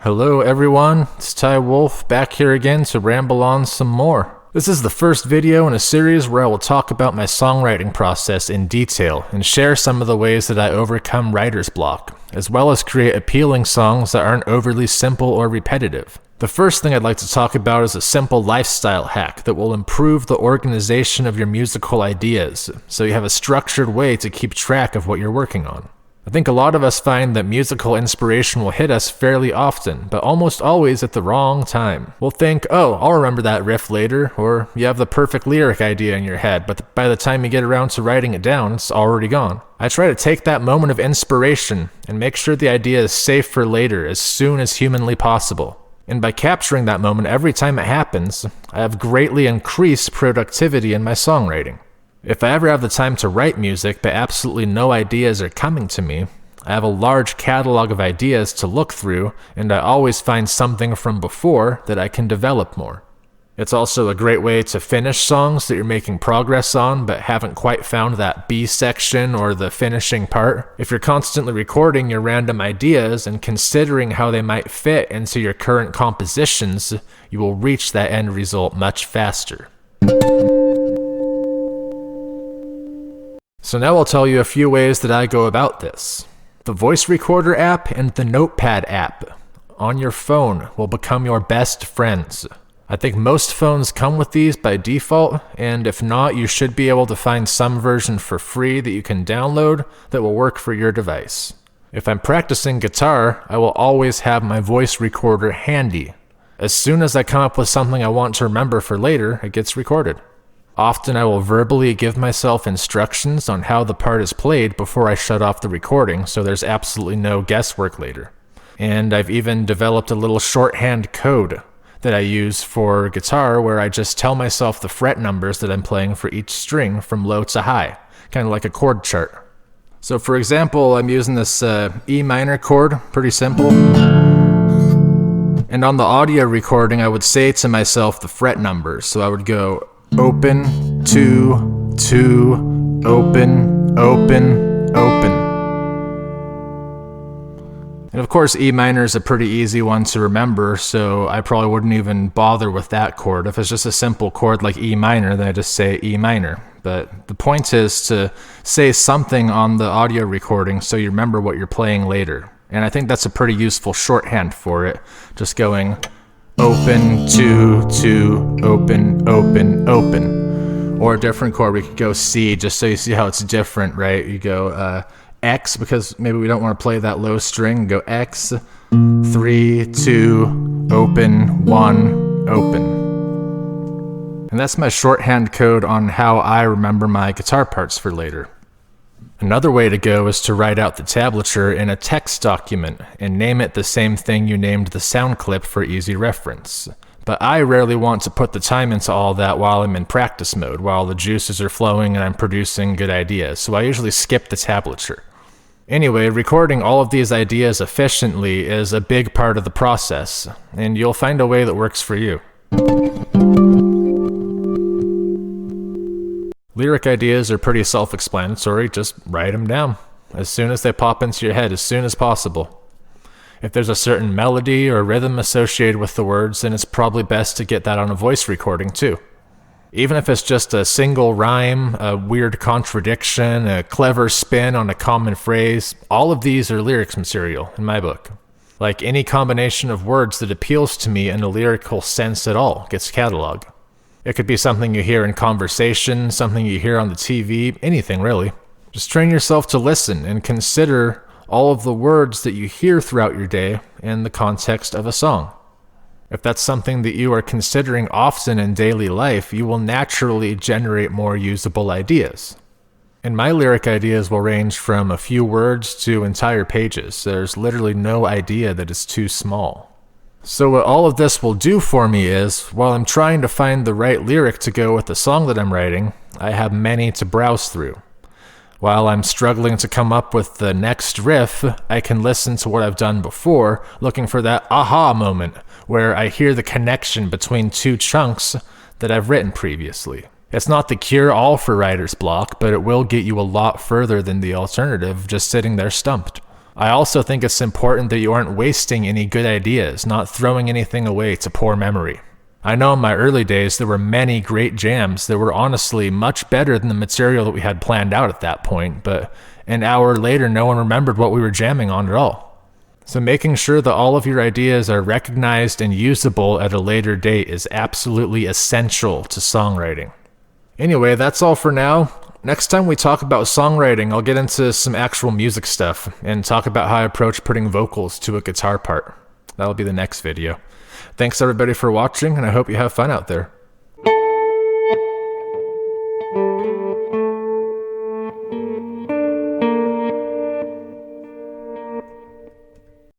Hello everyone, it's Wulf back here again to ramble on some more. This is the first video in a series where I will talk about my songwriting process in detail and share some of the ways that I overcome writer's block, as well as create appealing songs that aren't overly simple or repetitive. The first thing I'd like to talk about is a simple lifestyle hack that will improve the organization of your musical ideas, so you have a structured way to keep track of what you're working on. I think a lot of us find that musical inspiration will hit us fairly often, but almost always at the wrong time. We'll think, oh, I'll remember that riff later, or you have the perfect lyric idea in your head, but by the time you get around to writing it down, it's already gone. I try to take that moment of inspiration and make sure the idea is safe for later as soon as humanly possible. And by capturing that moment every time it happens, I have greatly increased productivity in my songwriting. If I ever have the time to write music but absolutely no ideas are coming to me, I have a large catalog of ideas to look through, and I always find something from before that I can develop more. It's also a great way to finish songs that you're making progress on but haven't quite found that B section or the finishing part. If you're constantly recording your random ideas and considering how they might fit into your current compositions, you will reach that end result much faster. So now I'll tell you a few ways that I go about this. The voice recorder app and the notepad app on your phone will become your best friends. I think most phones come with these by default, and if not, you should be able to find some version for free that you can download that will work for your device. If I'm practicing guitar, I will always have my voice recorder handy. As soon as I come up with something I want to remember for later, it gets recorded. Often I will verbally give myself instructions on how the part is played before I shut off the recording, so there's absolutely no guesswork later. And I've even developed a little shorthand code that I use for guitar where I just tell myself the fret numbers that I'm playing for each string from low to high, kind of like a chord chart. So for example, I'm using this E minor chord, pretty simple. And on the audio recording, I would say to myself the fret numbers, so I would go open, 2, 2, open, open, open. And of course, E minor is a pretty easy one to remember, so I probably wouldn't even bother with that chord. If it's just a simple chord like E minor, then I just say E minor. But the point is to say something on the audio recording so you remember what you're playing later. And I think that's a pretty useful shorthand for it, just going open, 2, 2, open, open, open. Or a different chord, we could go C, just so you see how it's different, right? You go X, because maybe we don't want to play that low string. Go X, 3, 2, open, 1, open. And that's my shorthand code on how I remember my guitar parts for later. Another way to go is to write out the tablature in a text document and name it the same thing you named the sound clip for easy reference. But I rarely want to put the time into all that while I'm in practice mode, while the juices are flowing and I'm producing good ideas, so I usually skip the tablature. Anyway, recording all of these ideas efficiently is a big part of the process, and you'll find a way that works for you. Lyric ideas are pretty self-explanatory, just write them down as soon as they pop into your head, as soon as possible. If there's a certain melody or rhythm associated with the words, then it's probably best to get that on a voice recording too. Even if it's just a single rhyme, a weird contradiction, a clever spin on a common phrase, all of these are lyrics material in my book. Like any combination of words that appeals to me in a lyrical sense at all gets cataloged. It could be something you hear in conversation, something you hear on the TV, anything really. Just train yourself to listen and consider all of the words that you hear throughout your day in the context of a song. If that's something that you are considering often in daily life, you will naturally generate more usable ideas. And my lyric ideas will range from a few words to entire pages. There's literally no idea that is too small. So what all of this will do for me is, while I'm trying to find the right lyric to go with the song that I'm writing, I have many to browse through. While I'm struggling to come up with the next riff, I can listen to what I've done before, looking for that aha moment, where I hear the connection between two chunks that I've written previously. It's not the cure-all for writer's block, but it will get you a lot further than the alternative, just sitting there stumped. I also think it's important that you aren't wasting any good ideas, not throwing anything away to poor memory. I know in my early days there were many great jams that were honestly much better than the material that we had planned out at that point, but an hour later no one remembered what we were jamming on at all. So making sure that all of your ideas are recognized and usable at a later date is absolutely essential to songwriting. Anyway, that's all for now. Next time we talk about songwriting, I'll get into some actual music stuff and talk about how I approach putting vocals to a guitar part. That'll be the next video. Thanks everybody for watching, and I hope you have fun out there.